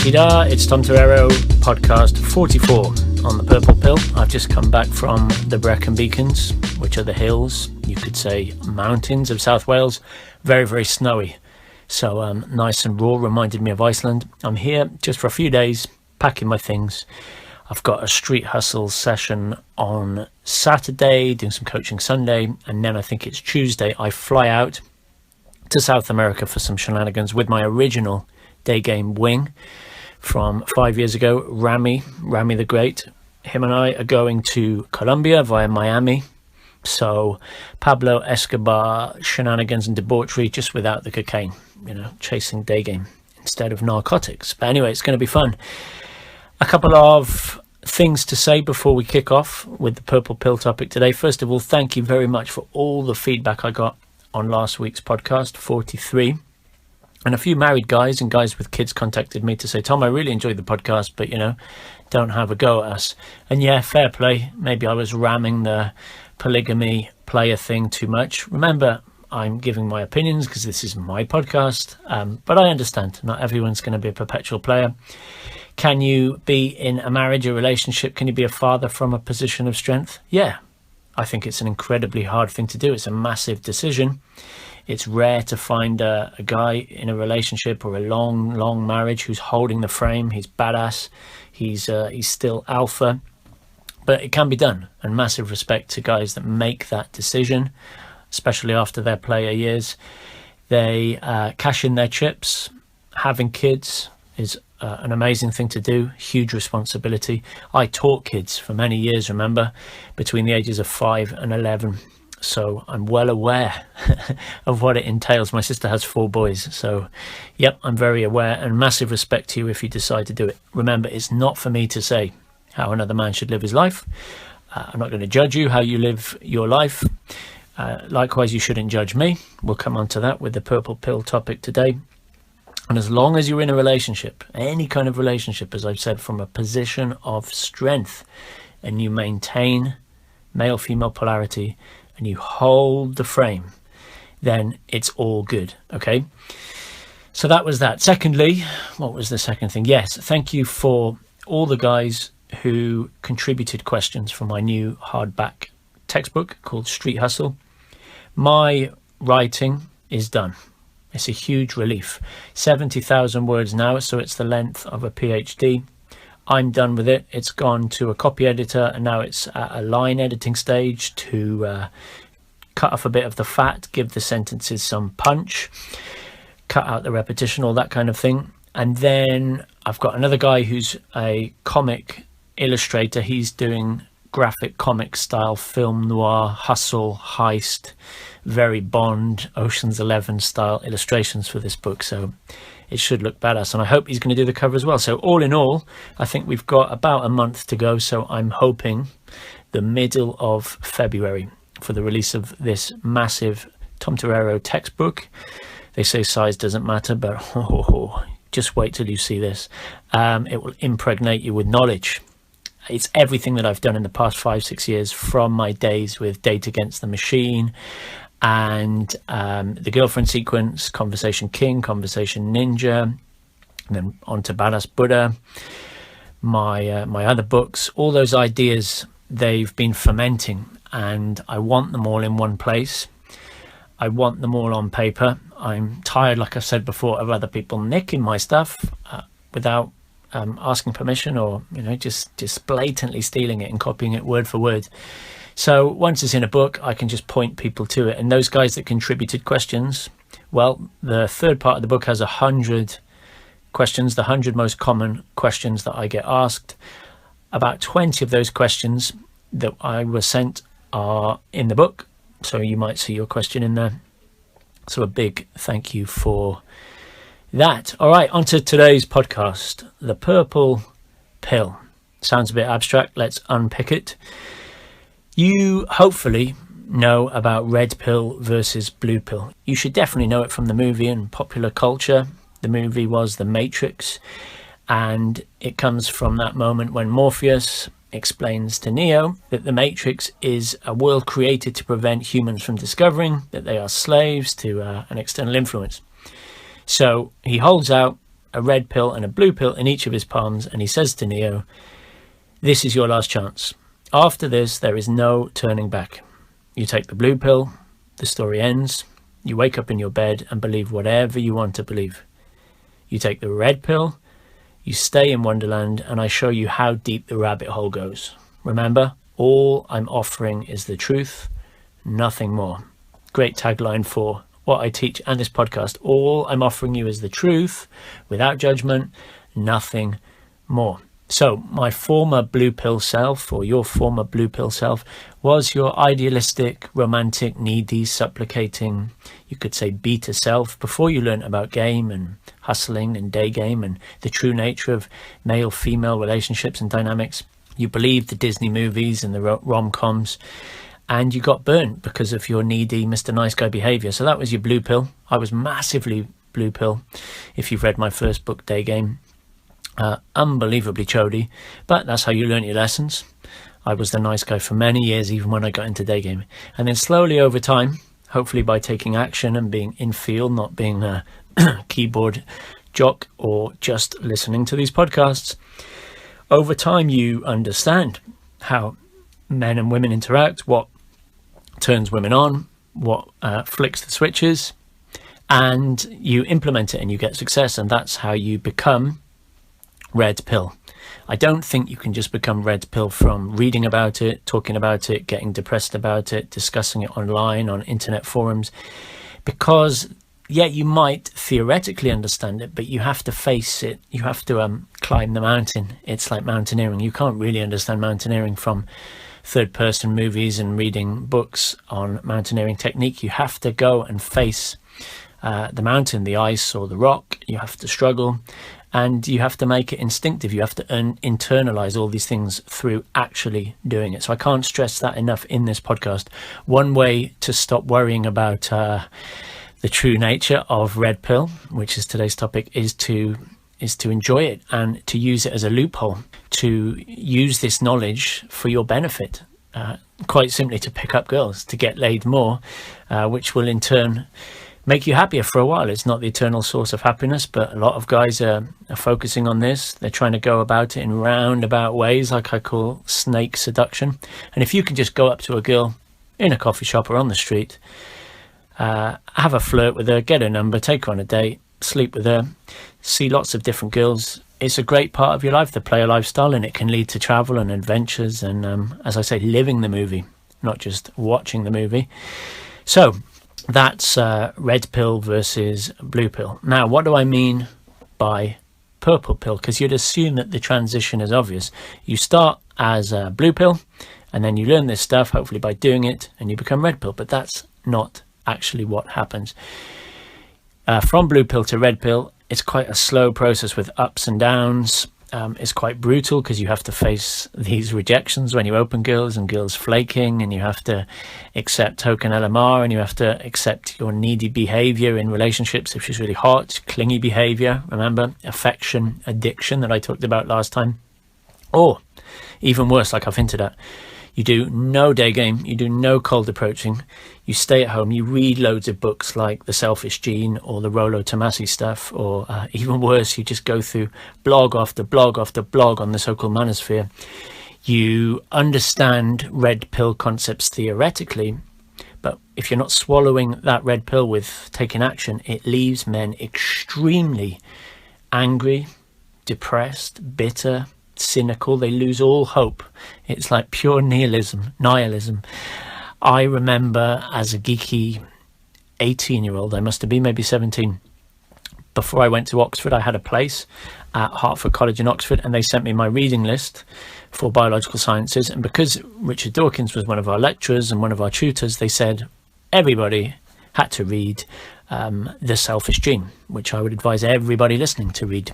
La-di-da, it's Tom Torero, podcast 44 on the Purple Pill. I've just come back from the Brecon Beacons, which are the hills, you could say mountains of South Wales. Very, very snowy. So nice and raw, reminded me of Iceland. I'm here just for a few days, packing my things. I've got a street hustle session on Saturday, doing some coaching Sunday, and then I think it's Tuesday, I fly out to South America for some shenanigans with my original day game wing from 5 years ago, Rami the Great. Him and I are going to Colombia via Miami. So Pablo Escobar shenanigans and debauchery, just without the cocaine, chasing day game instead of narcotics. But anyway, it's going to be fun. A couple of things to say before we kick off with the Purple Pill topic today. First of all, thank you very much for all the feedback I got on last week's podcast, 43. And a few married guys and guys with kids contacted me to say, Tom, I really enjoyed the podcast, but, don't have a go at us. And yeah, fair play. Maybe I was ramming the polygamy player thing too much. Remember, I'm giving my opinions because this is my podcast, but I understand not everyone's going to be a perpetual player. Can you be in a marriage, a relationship? Can you be a father from a position of strength? Yeah, I think it's an incredibly hard thing to do. It's a massive decision. It's rare to find a guy in a relationship or a long marriage who's holding the frame. He's badass. He's still alpha, but it can be done. And massive respect to guys that make that decision, especially after their player years. They cash in their chips. Having kids is an amazing thing to do. Huge responsibility. I taught kids for many years, remember, between the ages of 5 and 11. So I'm well aware of what it entails. My sister has 4 boys. So, yep, I'm very aware, and massive respect to you if you decide to do it. Remember, it's not for me to say how another man should live his life. I'm not going to judge you how you live your life. Likewise, you shouldn't judge me. We'll come on to that with the Purple Pill topic today. And as long as you're in a relationship, any kind of relationship, as I've said, from a position of strength, and you maintain male-female polarity, and you hold the frame, then it's all good, okay? So that was that. Secondly, what was the second thing? Yes, thank you for all the guys who contributed questions for my new hardback textbook called Street Hustle. My writing is done. It's a huge relief. 70,000 words now, so it's the length of a PhD. I'm done with it. It's gone to a copy editor, and now it's at a line editing stage to cut off a bit of the fat, give the sentences some punch, cut out the repetition, all that kind of thing. And then I've got another guy who's a comic illustrator. He's doing graphic comic style film noir, hustle, heist, very Bond, Ocean's 11 style illustrations for this book. So it should look badass, and I hope he's going to do the cover as well. So all in all, I think we've got about a month to go. So I'm hoping the middle of February for the release of this massive Tom Torero textbook. They say size doesn't matter, but just wait till you see this. It will impregnate you with knowledge. It's everything that I've done in the past 5-6 years, from my days with Date Against the Machine and the Girlfriend Sequence, Conversation King, Conversation Ninja, and then on to Badass Buddha, my other books. All those ideas, they've been fermenting, and I want them all in one place. I want them all on paper. I'm tired, like I said before, of other people nicking my stuff without asking permission, or just blatantly stealing it and copying it word for word. So once it's in a book, I can just point people to it. And those guys that contributed questions, well, the third part of the book has 100 questions, the 100 most common questions that I get asked. About 20 of those questions that I was sent are in the book, so you might see your question in there. So a big thank you for that. All right, on to today's podcast, the Purple Pill. Sounds a bit abstract. Let's unpick it. You hopefully know about red pill versus blue pill. You should definitely know it from the movie and popular culture. The movie was The Matrix, and it comes from that moment when Morpheus explains to Neo that the Matrix is a world created to prevent humans from discovering that they are slaves to an external influence. So he holds out a red pill and a blue pill in each of his palms, and he says to Neo, "This is your last chance. After this, there is no turning back. You take the blue pill, the story ends. You wake up in your bed and believe whatever you want to believe. You take the red pill, you stay in Wonderland, and I show you how deep the rabbit hole goes. Remember, all I'm offering is the truth, nothing more." Great tagline for what I teach and this podcast. All I'm offering you is the truth, without judgment, nothing more. So my former blue pill self, or your former blue pill self, was your idealistic, romantic, needy, supplicating, you could say beta self, before you learnt about game and hustling and day game and the true nature of male-female relationships and dynamics. You believed the Disney movies and the rom-coms, and you got burnt because of your needy Mr. Nice Guy behavior. So that was your blue pill. I was massively blue pill, if you've read my first book, Day Game. Unbelievably chody, but that's how you learn your lessons. I was the nice guy for many years, even when I got into day gaming. And then slowly over time, hopefully by taking action and being in field, not being a keyboard jock or just listening to these podcasts, over time you understand how men and women interact, what turns women on, what flicks the switches, and you implement it and you get success, and that's how you become red pill. I don't think you can just become red pill from reading about it, talking about it, getting depressed about it, discussing it online on internet forums, because you might theoretically understand it, but you have to face it. You have to climb the mountain. It's like mountaineering. You can't really understand mountaineering from third person movies and reading books on mountaineering technique. You have to go and face the mountain, the ice or the rock. You have to struggle. And you have to make it instinctive. You have to internalize all these things through actually doing it. So I can't stress that enough in this podcast. One way to stop worrying about the true nature of red pill, which is today's topic, is to enjoy it and to use it as a loophole, to use this knowledge for your benefit. Quite simply to pick up girls, to get laid more, which will in turn make you happier for a while. It's not the eternal source of happiness, but a lot of guys are focusing on this. They're trying to go about it in roundabout ways, like I call snake seduction. And if you can just go up to a girl in a coffee shop or on the street, have a flirt with her, get her number, take her on a date, sleep with her, see lots of different girls, it's a great part of your life, the player lifestyle, and it can lead to travel and adventures and, as I say, living the movie, not just watching the movie. So that's red pill versus blue pill. Now, what do I mean by purple pill? Because you'd assume that the transition is obvious. You start as a blue pill, and then you learn this stuff, hopefully by doing it, and you become red pill. But that's not actually what happens. From blue pill to red pill, it's quite a slow process with ups and downs. It's quite brutal because you have to face these rejections when you open girls and girls flaking, and you have to accept token LMR, and you have to accept your needy behavior in relationships if she's really hot, clingy behavior, remember, affection, addiction that I talked about last time. Or even worse, like I've hinted at, you do no day game, you do no cold approaching, you stay at home, you read loads of books like The Selfish Gene or the Rollo Tomassi stuff, or even worse, you just go through blog after blog after blog on the so-called manosphere. You understand red pill concepts theoretically, but if you're not swallowing that red pill with taking action, it leaves men extremely angry, depressed, bitter, cynical. They lose all hope. It's like pure nihilism. I remember as a geeky 18-year-old, I must have been maybe 17, before I went to Oxford, I had a place at Hertford College in Oxford, and they sent me my reading list for biological sciences. And because Richard Dawkins was one of our lecturers and one of our tutors, they said everybody had to read The Selfish Gene, which I would advise everybody listening to read.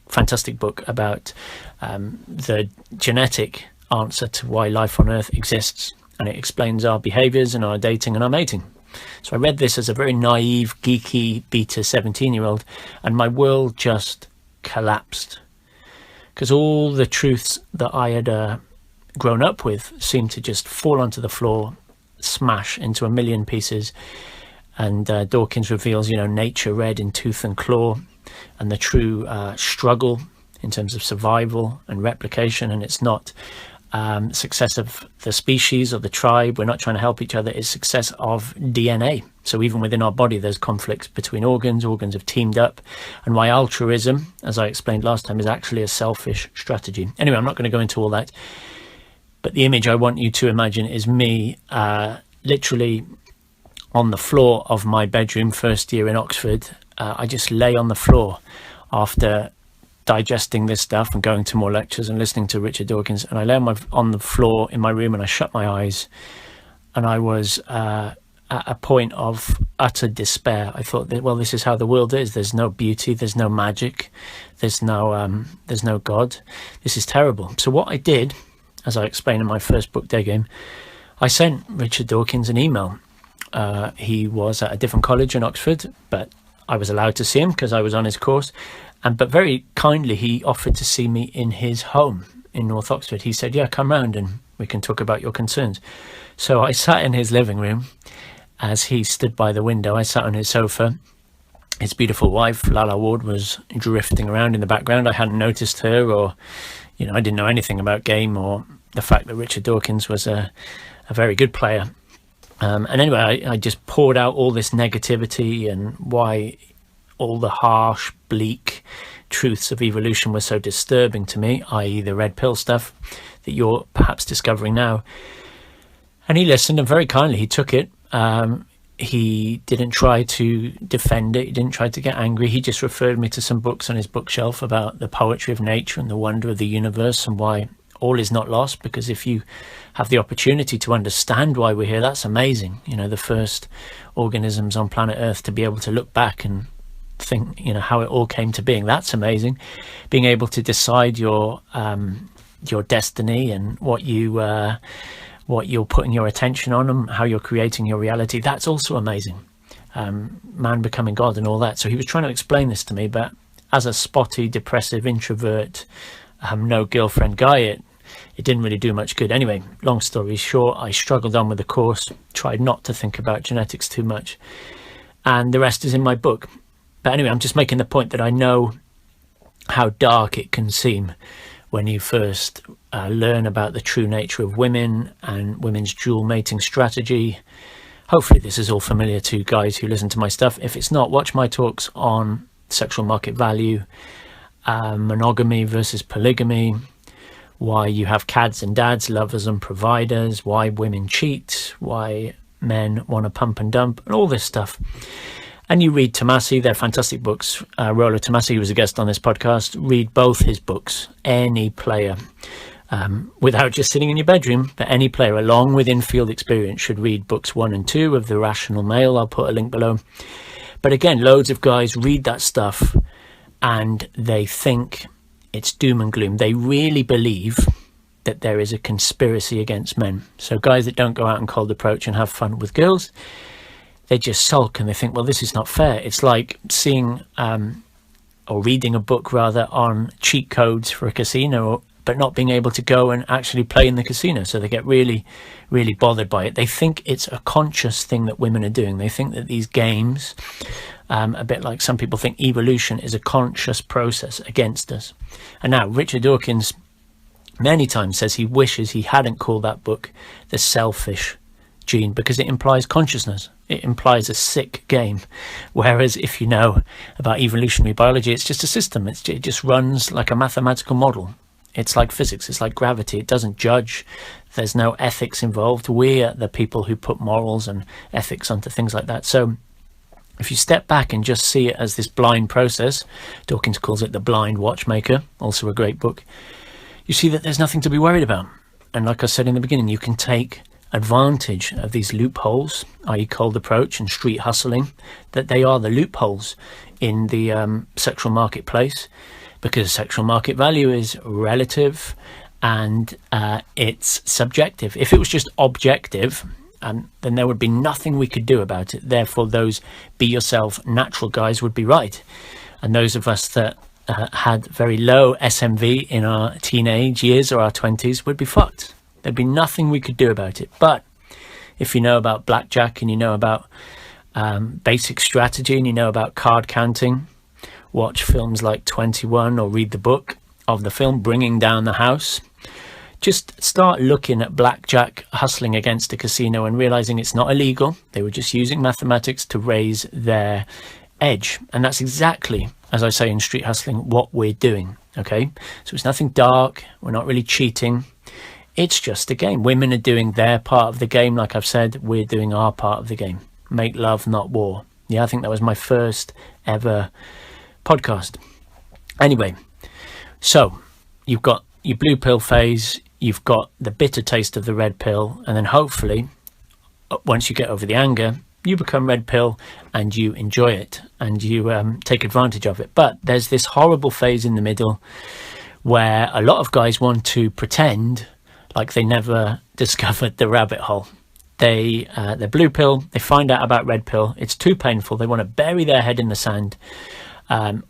Fantastic book about the genetic answer to why life on Earth exists, and it explains our behaviors and our dating and our mating. So I read this as a very naive, geeky, beta 17-year-old, and my world just collapsed because all the truths that I had grown up with seemed to just fall onto the floor, smash into a million pieces. And Dawkins reveals, nature red in tooth and claw. and the true struggle in terms of survival and replication. And it's not success of the species or the tribe. We're not trying to help each other. It's success of DNA. So even within our body, there's conflicts between organs have teamed up, and why altruism, as I explained last time, is actually a selfish strategy. Anyway, I'm not going to go into all that, but the image I want you to imagine is me literally on the floor of my bedroom, first year in Oxford. I just lay on the floor after digesting this stuff and going to more lectures and listening to Richard Dawkins, and I lay on the floor in my room and I shut my eyes, and I was at a point of utter despair. I thought that, well, this is how the world is. There's no beauty, there's no magic, there's no God. This is terrible. So what I did, as I explained in my first book, Day Game, I sent Richard Dawkins an email. He was at a different college in Oxford, but I was allowed to see him because I was on his course. But very kindly, he offered to see me in his home in North Oxford. He said, yeah, come round and we can talk about your concerns. So I sat in his living room as he stood by the window. I sat on his sofa. His beautiful wife, Lala Ward, was drifting around in the background. I hadn't noticed her, or, I didn't know anything about game or the fact that Richard Dawkins was a very good player. And anyway, I just poured out all this negativity and why all the harsh, bleak truths of evolution were so disturbing to me, i.e. the red pill stuff that you're perhaps discovering now. And he listened, and very kindly he took it. He didn't try to defend it. He didn't try to get angry. He just referred me to some books on his bookshelf about the poetry of nature and the wonder of the universe and why all is not lost. Because if you have the opportunity to understand why we're here, that's amazing. The first organisms on planet Earth, to be able to look back and think, how it all came to being, that's amazing. Being able to decide your destiny and what you're putting your attention on and how you're creating your reality, that's also amazing. Man becoming God and all that. So he was trying to explain this to me, but as a spotty, depressive introvert, no girlfriend guy, it didn't really do much good. Anyway, long story short, I struggled on with the course, tried not to think about genetics too much, and the rest is in my book. But anyway, I'm just making the point that I know how dark it can seem when you first learn about the true nature of women and women's dual mating strategy. Hopefully this is all familiar to guys who listen to my stuff. If it's not, watch my talks on sexual market value, monogamy versus polygamy, why you have cads and dads, lovers and providers, why women cheat, why men want to pump and dump, and all this stuff. And you read Tomasi, they're fantastic books. Rollo Tomasi, who was a guest on this podcast, read both his books. Any player, without just sitting in your bedroom, but any player, along with in-field experience, should read books 1 and 2 of The Rational Male. I'll put a link below. But again, loads of guys read that stuff and they think it's doom and gloom. They really believe that there is a conspiracy against men. So guys that don't go out and cold approach and have fun with girls, they just sulk and they think, well, this is not fair. It's like seeing or reading a book rather on cheat codes for a casino, but not being able to go and actually play in the casino. So they get really, really bothered by it. They think it's a conscious thing that women are doing. They think that these games, a bit like some people think evolution is a conscious process against us. And now Richard Dawkins many times says he wishes he hadn't called that book The Selfish Gene, because it implies consciousness. It implies a sick game. Whereas if you know about evolutionary biology, it's just a system. It just runs like a mathematical model. It's like physics. It's like gravity. It doesn't judge. There's no ethics involved. We're the people who put morals and ethics onto things like that. So if you step back and just see it as this blind process, Dawkins calls it The Blind Watchmaker, also a great book, you see that there's nothing to be worried about. And like I said in the beginning, you can take advantage of these loopholes, i.e. cold approach and street hustling, that they are the loopholes in the sexual marketplace, because sexual market value is relative and it's subjective. If it was just objective, then there would be nothing we could do about it. Therefore, those be yourself natural guys would be right, and those of us that had very low SMV in our teenage years or our 20s would be fucked. There'd be nothing we could do about it. But if you know about blackjack and you know about basic strategy and you know about card counting, watch films like 21 or read the book of the film Bringing Down the House. Just start looking at blackjack hustling against a casino and realizing it's not illegal. They were just using mathematics to raise their edge. And that's exactly, as I say in Street Hustling, what we're doing. Okay, so it's nothing dark. We're not really cheating. It's just a game. Women are doing their part of the game. Like I've said, we're doing our part of the game. Make love, not war. Yeah, I think that was my first ever podcast. Anyway, so you've got your blue pill phase, you've got the bitter taste of the red pill, and then hopefully, once you get over the anger, you become red pill and you enjoy it and you take advantage of it. But there's this horrible phase in the middle where a lot of guys want to pretend like they never discovered the rabbit hole. They're blue pill, they find out about red pill, it's too painful, they want to bury their head in the sand,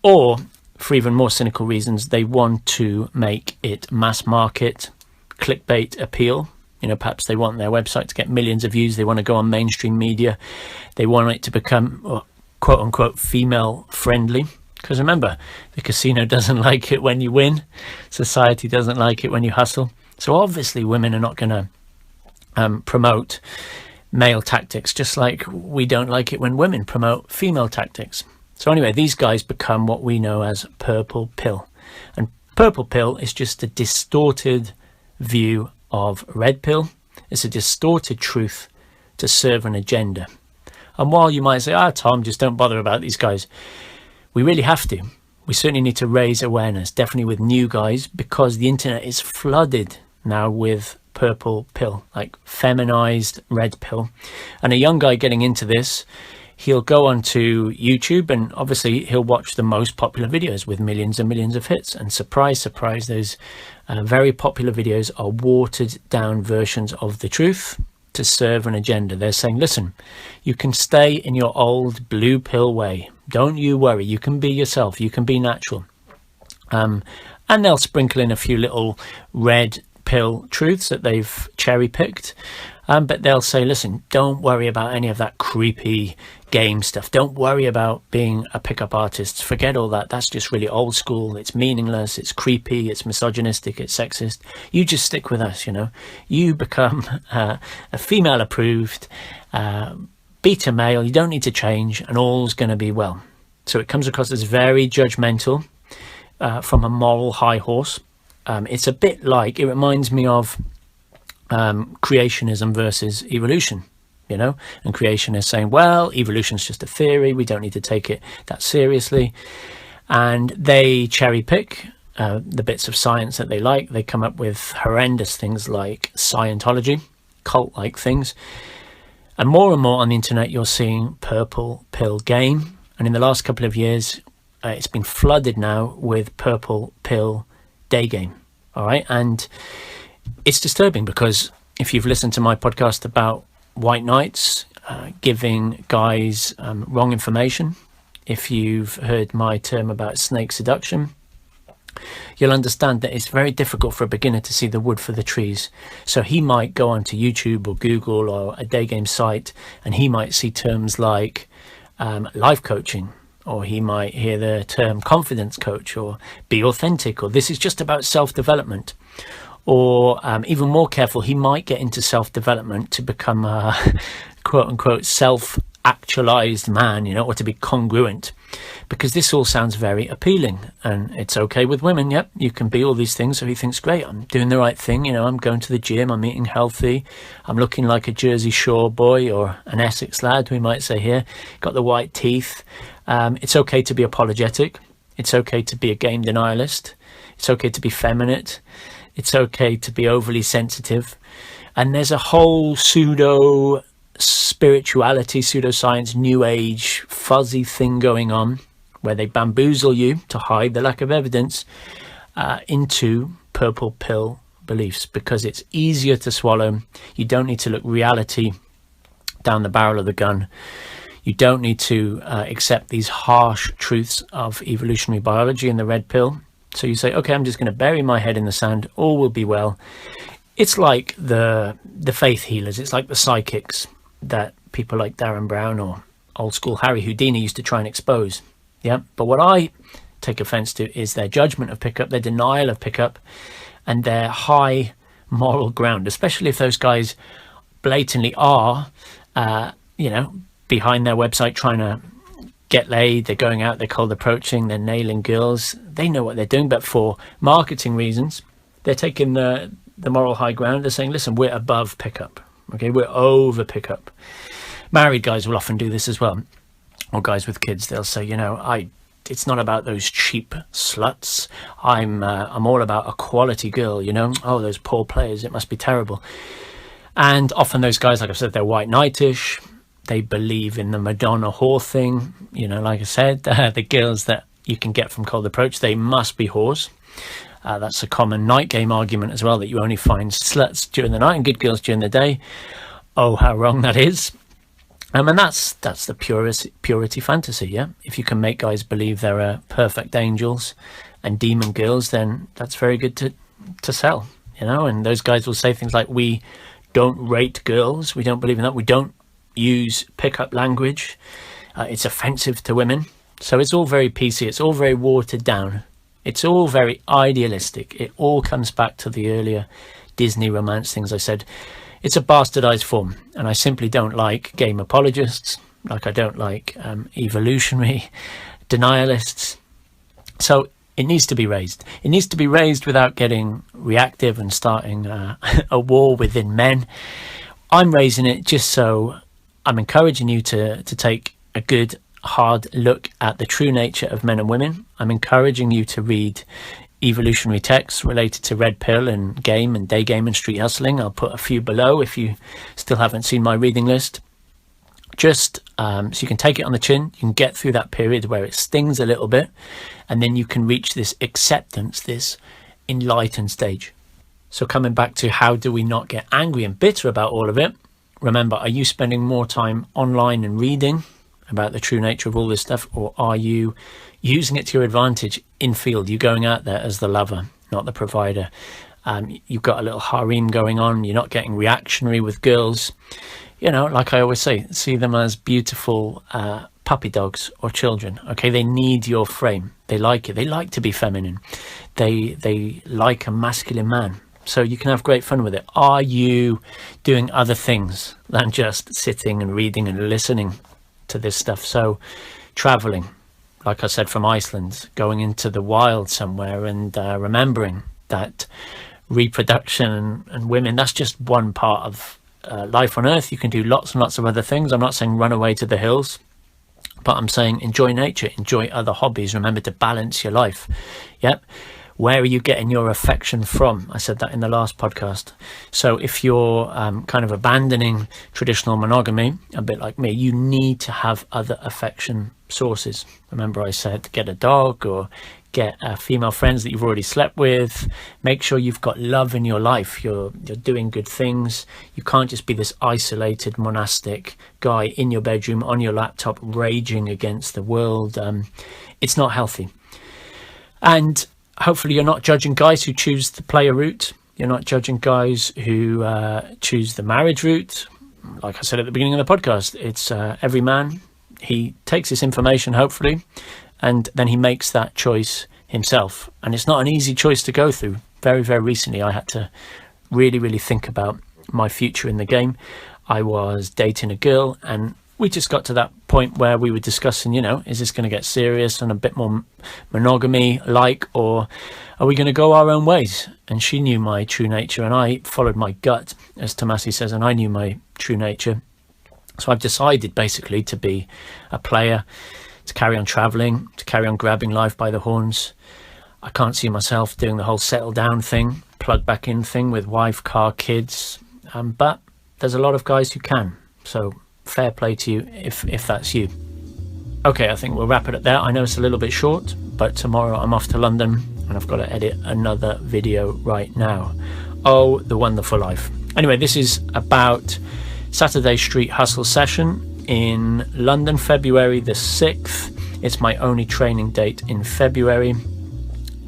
or for even more cynical reasons, they want to make it mass market, clickbait appeal. You know, perhaps they want their website to get millions of views, they want to go on mainstream media, they want it to become quote unquote female friendly. Because remember, the casino doesn't like it when you win, society doesn't like it when you hustle. So obviously women are not going to promote male tactics, just like we don't like it when women promote female tactics. So anyway, these guys become what we know as purple pill. And purple pill is just a distorted view of red pill. It's a distorted truth to serve an agenda. And while you might say, Tom, just don't bother about these guys, we really have to. We certainly need to raise awareness, definitely with new guys, because the internet is flooded now with purple pill, like feminized red pill. And a young guy getting into this, he'll go onto YouTube and obviously he'll watch the most popular videos with millions and millions of hits. And surprise, surprise, those very popular videos are watered down versions of the truth to serve an agenda. They're saying, listen, you can stay in your old blue pill way. Don't you worry. You can be yourself. You can be natural. And they'll sprinkle in a few little red pill truths that they've cherry picked. But they'll say, listen, don't worry about any of that creepy game stuff. Don't worry about being a pickup artist. Forget all that. That's just really old school. It's meaningless. It's creepy. It's misogynistic. It's sexist. You just stick with us, you know. You become a female approved beta male. You don't need to change and all's going to be well. So it comes across as very judgmental from a moral high horse. It's a bit like, it reminds me of creationism versus evolution, you know, and creationists saying, well, evolution's just a theory, we don't need to take it that seriously. And they cherry pick the bits of science that they like. They come up with horrendous things like Scientology, cult-like things. And more on the internet, you're seeing purple pill game. And in the last couple of years, it's been flooded now with purple pill day game. All right. And it's disturbing because if you've listened to my podcast about white knights giving guys wrong information, if you've heard my term about snake seduction, you'll understand that it's very difficult for a beginner to see the wood for the trees. So he might go onto YouTube or Google or a day game site and he might see terms like life coaching, or he might hear the term confidence coach, or be authentic, or this is just about self-development. Or even more careful, he might get into self-development to become a quote-unquote self-actualized man, you know, or to be congruent. Because this all sounds very appealing, and it's okay with women. Yep, you can be all these things. So he thinks, great, I'm doing the right thing. You know, I'm going to the gym, I'm eating healthy, I'm looking like a Jersey Shore boy or an Essex lad, we might say here. Got the white teeth. It's okay to be apologetic. It's okay to be a game denialist. It's okay to be feminine. It's okay to be overly sensitive. And there's a whole pseudo spirituality, pseudoscience, new age, fuzzy thing going on where they bamboozle you to hide the lack of evidence into purple pill beliefs, because it's easier to swallow. You don't need to look reality down the barrel of the gun. You don't need to accept these harsh truths of evolutionary biology in the red pill. So you say, okay, I'm just going to bury my head in the sand. All will be well. It's like the faith healers. It's like the psychics that people like Darren Brown or old school Harry Houdini used to try and expose. Yeah, but what I take offense to is their judgment of pickup, their denial of pickup, and their high moral ground, especially if those guys blatantly are, behind their website trying to get laid. They're going out, they're cold approaching, they're nailing girls. They know what they're doing, but for marketing reasons, they're taking the moral high ground. They're saying, listen, we're above pickup. Okay, we're over pickup. Married guys will often do this as well, or guys with kids. They'll say, it's not about those cheap sluts. I'm all about a quality girl. Oh, those poor players, it must be terrible. And often those guys, like I said, they're white knightish. They believe in the Madonna whore thing. Like I said, the girls that you can get from cold approach, they must be whores. That's a common night game argument as well, that you only find sluts during the night and good girls during the day. Oh, how wrong that is. And that's the purity fantasy, yeah? If you can make guys believe they're perfect angels and demon girls, then that's very good to sell, And those guys will say things like, we don't rate girls. We don't believe in that. We don't use pickup language. It's offensive to women. So it's all very PC. It's all very watered down. It's all very idealistic. It all comes back to the earlier Disney romance things I said. It's a bastardized form, and I simply don't like game apologists, like I don't like evolutionary denialists. So it needs to be raised. It needs to be raised without getting reactive and starting a war within men. I'm raising it just so I'm encouraging you to take a good, hard look at the true nature of men and women. I'm encouraging you to read evolutionary texts related to red pill and game and day game and street hustling. I'll put a few below if you still haven't seen my reading list. Just so you can take it on the chin, you can get through that period where it stings a little bit, and then you can reach this acceptance, this enlightened stage. So coming back to how do we not get angry and bitter about all of it? Remember, are you spending more time online and reading about the true nature of all this stuff, or are you using it to your advantage in field? You going out there as the lover, not the provider. You've got a little harem going on. You're not getting reactionary with girls. Like I always say, see them as beautiful puppy dogs or children. Okay, they need your frame. They like it. They like to be feminine. They like a masculine man. So you can have great fun with it. Are you doing other things than just sitting and reading and listening to this stuff? So traveling, like I said, from Iceland, going into the wild somewhere, and remembering that reproduction and women, that's just one part of life on earth. You can do lots and lots of other things. I'm not saying run away to the hills, but I'm saying enjoy nature, enjoy other hobbies. Remember to balance your life. Yep. Where are you getting your affection from? I said that in the last podcast. So if you're kind of abandoning traditional monogamy, a bit like me, you need to have other affection sources. Remember I said get a dog or get female friends that you've already slept with. Make sure you've got love in your life. You're doing good things. You can't just be this isolated monastic guy in your bedroom on your laptop raging against the world. It's not healthy. And hopefully you're not judging guys who choose the player route. You're not judging guys who choose the marriage route. Like I said at the beginning of the podcast, it's every man. He takes this information, hopefully, and then he makes that choice himself. And it's not an easy choice to go through. Very, very recently, I had to really, really think about my future in the game. I was dating a girl, and we just got to that point where we were discussing, is this going to get serious and a bit more monogamy-like, or are we going to go our own ways? And she knew my true nature, and I followed my gut, as Tomasi says, and I knew my true nature. So I've decided basically to be a player, to carry on traveling, to carry on grabbing life by the horns. I can't see myself doing the whole settle down thing, plug back in thing with wife, car, kids. But there's a lot of guys who can. So fair play to you if that's you. Okay, I think we'll wrap it up there. I know it's a little bit short, but tomorrow I'm off to London and I've got to edit another video right now. Oh, the wonderful life. Anyway, this is about Saturday Street Hustle session in London, February the 6th. It's my only training date in February,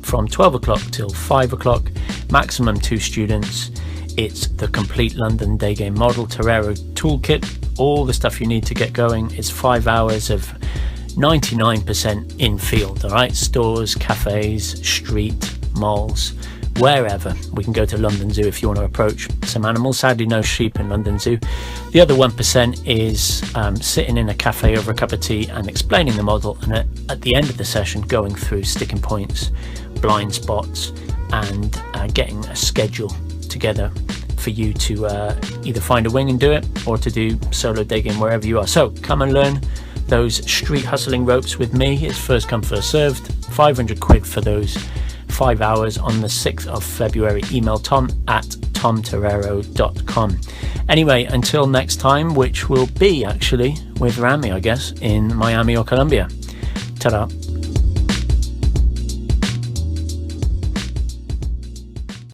from 12 o'clock till 5 o'clock, maximum 2 students. It's the complete London day game model, Torero toolkit, all the stuff you need to get going. It's 5 hours of 99% in field, all right? Stores, cafes, street, malls, wherever. We can go to London Zoo if you want to approach some animals. Sadly, no sheep in London Zoo. The other 1% is sitting in a cafe over a cup of tea and explaining the model, and at the end of the session going through sticking points, blind spots, and getting a schedule together for you to either find a wing and do it, or to do solo digging wherever you are. So come and learn those street hustling ropes with me. It's first come, first served. 500 quid for those 5 hours on the 6th of February. Email tom@tomtorero.com. Anyway, until next time, which will be actually with Rami, I guess, in Miami or Colombia. Ta-da.